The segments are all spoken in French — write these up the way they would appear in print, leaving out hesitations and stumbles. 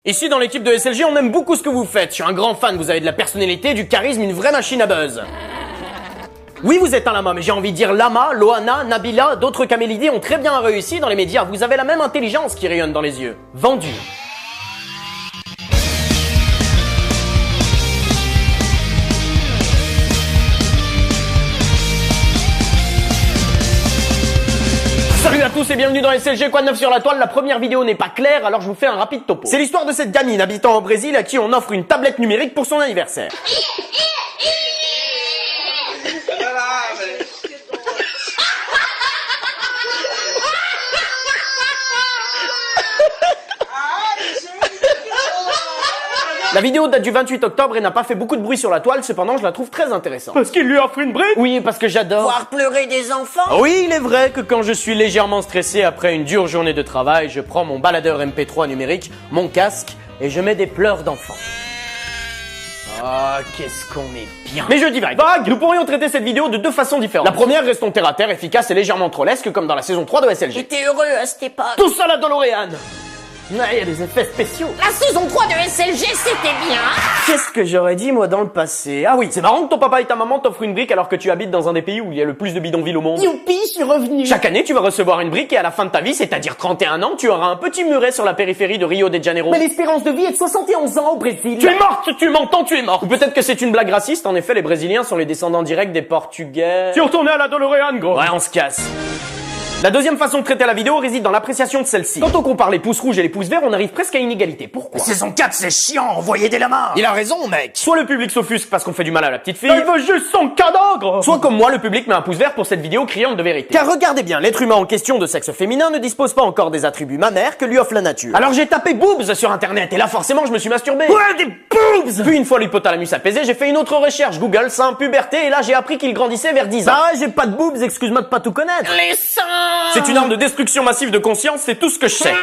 Ici, dans l'équipe de SLG, on aime beaucoup ce que vous faites. Je suis un grand fan, vous avez de la personnalité, du charisme, une vraie machine à buzz. Oui, vous êtes un lama, mais j'ai envie de dire Lama, Loana, Nabila, d'autres camélidés ont très bien réussi dans les médias. Vous avez la même intelligence qui rayonne dans les yeux. Vendu. Salut à tous et bienvenue dans SLG, quoi de neuf sur la toile. La première vidéo n'est pas claire, alors je vous fais un rapide topo. C'est l'histoire de cette gamine habitant au Brésil à qui on offre une tablette numérique pour son anniversaire. La vidéo date du 28 octobre et n'a pas fait beaucoup de bruit sur la toile, cependant je la trouve très intéressante. Parce qu'il lui offre une brique? Oui, parce que j'adore voir pleurer des enfants. Oui, il est vrai que quand je suis légèrement stressé après une dure journée de travail, je prends mon baladeur MP3 numérique, mon casque, et je mets des pleurs d'enfants. Ah, qu'est-ce qu'on est bien. Mais je divague. Nous pourrions traiter cette vidéo de deux façons différentes. La première, restons terre à terre, efficace et légèrement trollesque, comme dans la saison 3 de SLG. J'étais heureux à cette époque. Tout ça la Doloréane. Ah, il y a des effets spéciaux. La saison 3 de SLG, c'était bien. Qu'est-ce que j'aurais dit, moi, dans le passé? Ah oui, c'est marrant que ton papa et ta maman t'offrent une brique alors que tu habites dans un des pays où il y a le plus de bidonvilles au monde. Youpi, je suis revenu. Chaque année, tu vas recevoir une brique et à la fin de ta vie, c'est-à-dire 31 ans, tu auras un petit muret sur la périphérie de Rio de Janeiro. Mais l'espérance de vie est de 71 ans au Brésil. Tu es morte, tu m'entends, tu es morte. Ou peut-être que c'est une blague raciste, en effet, les Brésiliens sont les descendants directs des Portugais. Tu es retourné à la Doloréane, gros. Ouais, on se casse. La deuxième façon de traiter la vidéo réside dans l'appréciation de celle-ci. Quand on compare les pouces rouges et les pouces verts, on arrive presque à une égalité. Pourquoi? Saison 4, c'est chiant, envoyez des lamas. Il a raison, mec. Soit le public s'offusque parce qu'on fait du mal à la petite fille. Il veut juste son cadavre. Soit comme moi, le public met un pouce vert pour cette vidéo criante de vérité. Car regardez bien, l'être humain en question de sexe féminin ne dispose pas encore des attributs mammaires que lui offre la nature. Alors j'ai tapé boobs sur internet et là forcément je me suis masturbé. Ouais, des boobs. Puis une fois l'hypothalamus apaisé, j'ai fait une autre recherche Google sein puberté et là j'ai appris qu'il grandissait vers 10 ans. Ah ouais, j'ai pas de boobs, excuse-moi de pas tout connaître. Les seins. C'est une arme de destruction massive de conscience, c'est tout ce que je sais.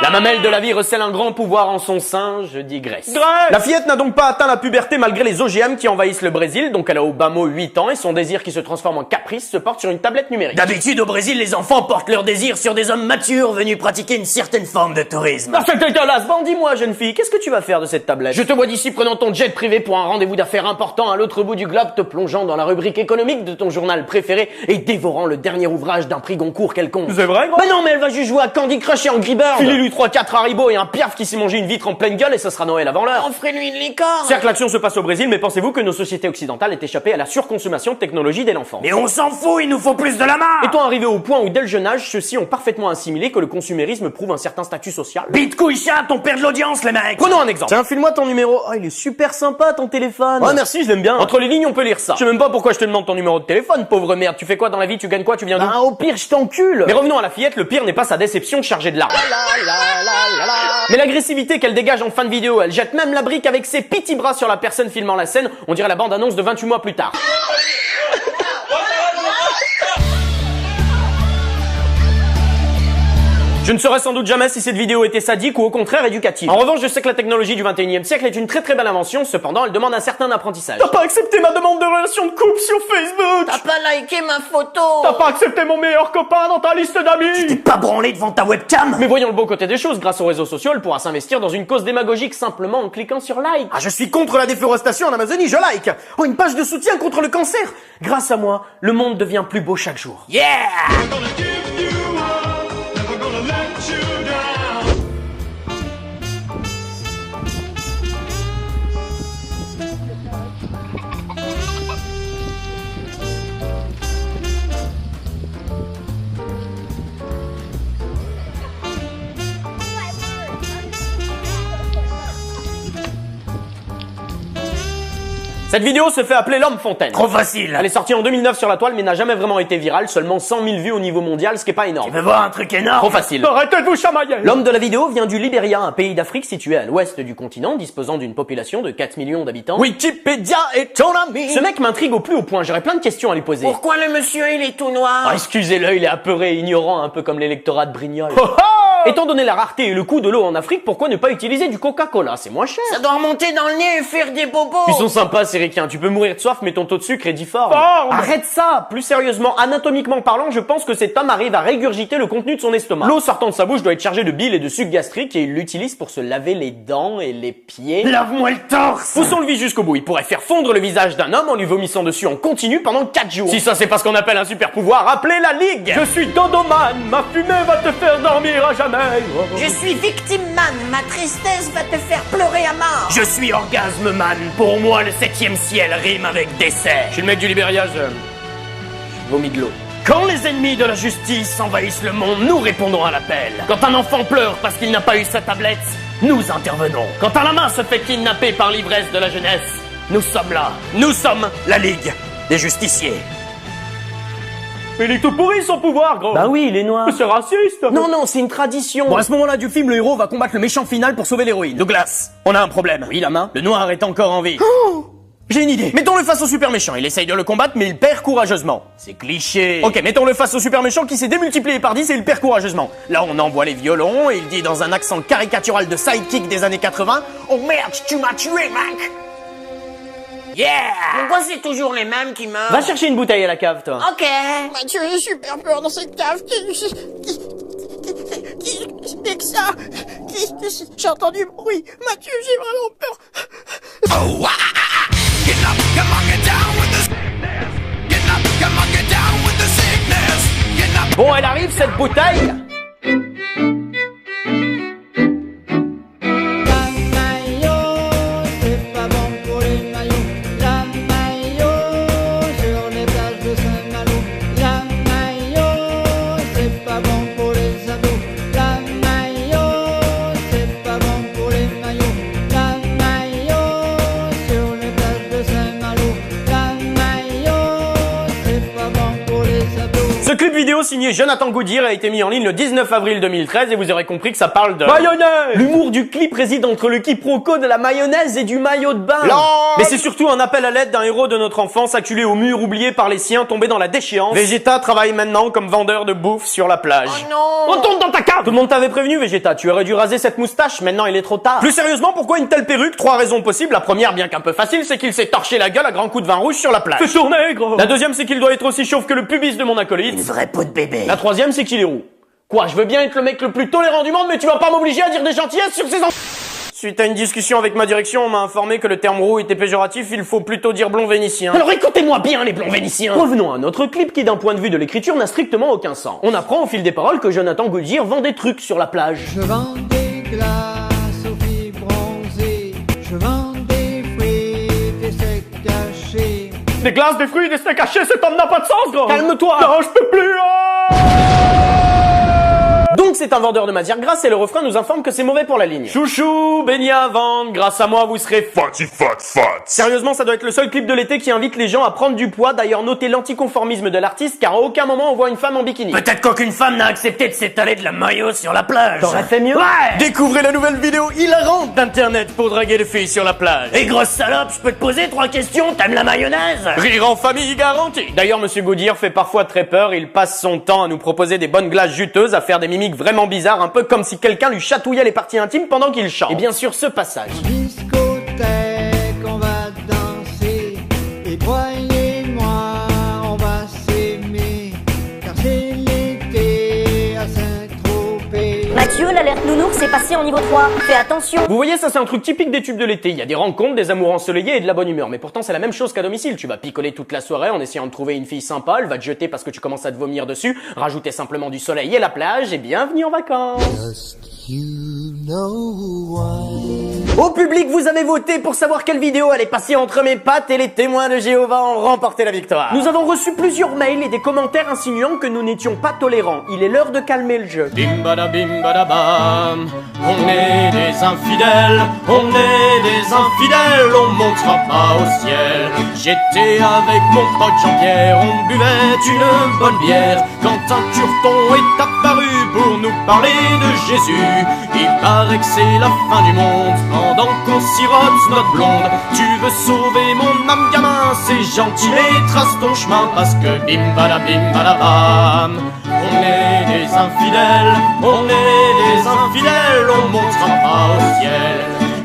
La mamelle de la vie recèle un grand pouvoir en son sein, je digresse. La fillette n'a donc pas atteint la puberté malgré les OGM qui envahissent le Brésil, donc elle a au bas mot 8 ans et son désir qui se transforme en caprice se porte sur une tablette numérique. D'habitude, au Brésil, les enfants portent leur désir sur des hommes matures venus pratiquer une certaine forme de tourisme. Ah, c'est dégueulasse. Bon, dis-moi, jeune fille, qu'est-ce que tu vas faire de cette tablette? Je te vois d'ici prenant ton jet privé pour un rendez-vous d'affaires important à l'autre bout du globe, te plongeant dans la rubrique économique de ton journal préféré et dévorant le dernier ouvrage d'un prix Goncourt quelconque. C'est vrai, gros? Bah non, mais elle va juste jouer à Candy Crush et Angry Birds. Filez-lui 3-4 Haribo et un piaf qui s'est mangé une vitre en pleine gueule et ce sera Noël avant l'heure. Offrez-lui une licorne. Certes, l'action se passe au Brésil, mais pensez-vous que nos sociétés occidentales aient échappé à la surconsommation de technologie dès l'enfance? Mais on s'en fout, il nous faut plus de lamas. Étant arrivé au point où dès le jeune âge, ceux-ci ont parfaitement assimilé que le consumérisme prouve un certain statut social. Bite couille chat, on perd de l'audience, les mecs. Prenons un exemple. Tiens, file-moi ton numéro. Oh, il est super sympa ton téléphone. Ouais, merci, je l'aime bien. Entre les lignes, on peut lire ça. Je sais même pas pourquoi je te demande ton numéro de téléphone, pauvre merde. Tu fais quoi dans la vie? Tu gagnes quoi? Tu viens d'où? Bah, au pire, je t'encule. Mais revenons à la fillette, le pire n'est pas sa déception chargée de larmes. Mais l'agressivité qu'elle dégage en fin de vidéo, elle jette même la brique avec ses petits bras sur la personne filmant la scène. On dirait la bande-annonce de 28 mois plus tard. Je ne saurais sans doute jamais si cette vidéo était sadique ou au contraire éducative. En revanche, je sais que la technologie du 21e siècle est une très très belle invention, cependant elle demande un certain apprentissage. T'as pas accepté ma demande de relation de couple sur Facebook. T'as pas liké ma photo. T'as pas accepté mon meilleur copain dans ta liste d'amis. T'es pas branlé devant ta webcam. Mais voyons le beau côté des choses, grâce aux réseaux sociaux, elle pourra s'investir dans une cause démagogique simplement en cliquant sur like. Ah, je suis contre la déforestation en Amazonie, je like. Oh, une page de soutien contre le cancer. Grâce à moi, le monde devient plus beau chaque jour. Yeah. Cette vidéo se fait appeler l'homme fontaine. Trop facile. Elle est sortie en 2009 sur la toile mais n'a jamais vraiment été virale, seulement 100 000 vues au niveau mondial, ce qui est pas énorme. Tu veux voir un truc énorme? Trop facile. Arrêtez de vous chamailler. L'homme de la vidéo vient du Libéria, un pays d'Afrique situé à l'ouest du continent, disposant d'une population de 4 millions d'habitants. Wikipédia est ton ami. Ce mec m'intrigue au plus haut point, j'aurais plein de questions à lui poser. Pourquoi le monsieur il est tout noir? Ah, excusez-le, il est apeuré et ignorant, un peu comme l'électorat de Brignoles. Oh oh. Étant donné la rareté et le coût de l'eau en Afrique, pourquoi ne pas utiliser du Coca-Cola? C'est moins cher. Ça doit remonter dans le nez et faire des bobos. Ils sont sympas ces ricains, tu peux mourir de soif mais ton taux de sucre est difforme. Forme. Arrête ça. Plus sérieusement, anatomiquement parlant, je pense que cet homme arrive à régurgiter le contenu de son estomac. L'eau sortant de sa bouche doit être chargée de bile et de suc gastrique et il l'utilise pour se laver les dents et les pieds. Lave-moi le torse. Poussons le vis jusqu'au bout, il pourrait faire fondre le visage d'un homme en lui vomissant dessus en continu pendant 4 jours. Si ça c'est pas ce qu'on appelle un super pouvoir, appelez la Ligue. Je suis Dodoman, ma fumée va te faire dormir à jamais. Je suis victime man, ma tristesse va te faire pleurer à mort. Je suis orgasme man. Pour moi, le 7e ciel rime avec dessert. Je suis le mec du Libéria, je vomis de l'eau. Quand les ennemis de la justice envahissent le monde, nous répondons à l'appel. Quand un enfant pleure parce qu'il n'a pas eu sa tablette, nous intervenons. Quand un amant se fait kidnapper par l'ivresse de la jeunesse, nous sommes là. Nous sommes la Ligue des justiciers. Mais il est tout pourri son pouvoir, gros. Bah oui, il est noir. Mais c'est raciste. Non, c'est une tradition. Bon, à ce moment-là du film, le héros va combattre le méchant final pour sauver l'héroïne. Douglas, on a un problème. Oui, la main. Le noir est encore en vie. J'ai une idée. Mettons-le face au super méchant. Il essaye de le combattre, mais il perd courageusement. C'est cliché. Ok, mettons-le face au super méchant qui s'est démultiplié par 10 et il perd courageusement. Là, on envoie les violons et il dit dans un accent caricatural de sidekick des années 80 « Oh merde, tu m'as tué, mec !» Yeah. Pourquoi c'est toujours les mêmes qui meurent? Va chercher une bouteille à la cave, toi. Ok. Mathieu, j'ai super peur dans cette cave. C'est que ça. J'ai entendu le bruit. Mathieu, j'ai vraiment peur. Bon, elle arrive, cette bouteille. Ce clip vidéo signé Jonathan Goodyear a été mis en ligne le 19 avril 2013 et vous aurez compris que ça parle de... Mayonnaise. L'humour du clip réside entre le quiproquo de la mayonnaise et du maillot de bain. LOL. Mais c'est surtout un appel à l'aide d'un héros de notre enfance acculé au mur, oublié par les siens, tombé dans la déchéance. Vegeta travaille maintenant comme vendeur de bouffe sur la plage. Oh non. Retourne dans ta cave. Tout le monde t'avait prévenu, Vegeta, tu aurais dû raser cette moustache, maintenant il est trop tard. Plus sérieusement, pourquoi une telle perruque? 3 raisons possibles. La première, bien qu'un peu facile, c'est qu'il s'est torché la gueule à grands coups de vin rouge sur la plage. Fais tourner, gros. La deuxième, c'est qu'il doit être aussi chauve que le pubis de mon acolyte. Une vraie peau de bébé. La troisième, c'est qu'il est roux. Quoi, je veux bien être le mec le plus tolérant du monde, mais tu vas pas m'obliger à dire des gentillesses sur ces enfants. Suite à une discussion avec ma direction, on m'a informé que le terme roux était péjoratif, il faut plutôt dire blond vénitien. Alors écoutez-moi bien, les blonds vénitiens. Revenons à notre clip qui, d'un point de vue de l'écriture, n'a strictement aucun sens. On apprend au fil des paroles que Jonathan Goodyear vend des trucs sur la plage. Je vends des glaces aux filles bronzées. Je vends des fruits, des steaks cachés. Des glaces, des fruits, des steaks hachés, cet homme n'a pas de sens, gros. Calme-toi. Non, je peux plus. Donc c'est un vendeur de matière grasse et le refrain nous informe que c'est mauvais pour la ligne. Chouchou, baignez à vendre, grâce à moi vous serez Fatty fat fat. Sérieusement, ça doit être le seul clip de l'été qui invite les gens à prendre du poids. D'ailleurs, notez l'anticonformisme de l'artiste car à aucun moment on voit une femme en bikini. Peut-être qu'aucune femme n'a accepté de s'étaler de la maillot sur la plage. T'aurais fait mieux? Ouais. Découvrez la nouvelle vidéo hilarante d'internet pour draguer les filles sur la plage. Et grosse salope, je peux te poser 3 questions, t'aimes la mayonnaise? Rire en famille garanti. D'ailleurs, monsieur Goodyear fait parfois très peur. Il passe son temps à nous proposer des bonnes glaces juteuses, à faire des mimiques vraiment bizarres, un peu comme si quelqu'un lui chatouillait les parties intimes pendant qu'il chante. Et bien sûr, ce passage. Discothèque, on va danser. Et croyez-moi, on va s'aimer. Car c'est l'été à Saint-Tropez. Mathieu, l'alerte nounours est passée en niveau 3. Fais attention. Vous voyez, ça c'est un truc typique des tubes de l'été. Il y a des rencontres, des amours ensoleillés et de la bonne humeur. Mais pourtant, c'est la même chose qu'à domicile. Tu vas picoler toute la soirée en essayant de trouver une fille sympa. Elle va te jeter parce que tu commences à te vomir dessus. Rajouter simplement du soleil et la plage et bienvenue en vacances. Au public, vous avez voté pour savoir quelle vidéo allait passer entre mes pattes et les témoins de Jéhovah ont remporté la victoire. Nous avons reçu plusieurs mails et des commentaires insinuant que nous n'étions pas tolérants. Il est l'heure de calmer le jeu. Bim bada bam, on est des infidèles, on est des infidèles, on montera pas au ciel. J'étais avec mon pote Jean-Pierre, on buvait une bonne bière, quand un turton est apparu pour nous parler de Jésus. Il paraît que c'est la fin du monde, pendant qu'on sirote notre blonde. Tu veux sauver mon âme gamin, c'est gentil mais trace ton chemin, parce que bim bada bam, on est des des infidèles, on est des infidèles, on montera pas au ciel.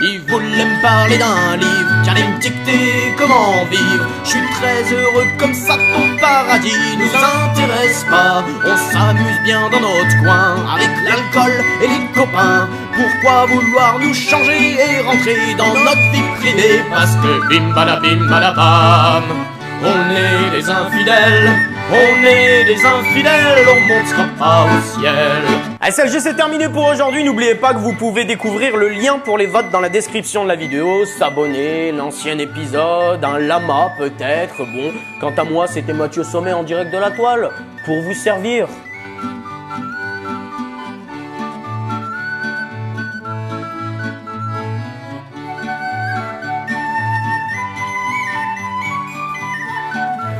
Ils voulaient me parler d'un livre, qui allait me dicter comment vivre. Je suis très heureux comme ça, ton paradis nous intéresse pas. On s'amuse bien dans notre coin, avec l'alcool et les copains. Pourquoi vouloir nous changer et rentrer dans notre vie privée? Parce que bim badabam, on est des infidèles, on est des infidèles, on montera pas au ciel. Allez, c'est le jeu, c'est terminé pour aujourd'hui. N'oubliez pas que vous pouvez découvrir le lien pour les votes dans la description de la vidéo, s'abonner, l'ancien épisode, un lama peut-être. Bon, quant à moi, c'était Mathieu Sommet en direct de la toile, pour vous servir.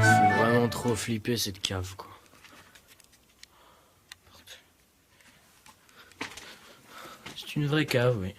C'est vraiment trop flippé cette cave, quoi. C'est une vraie cave, oui.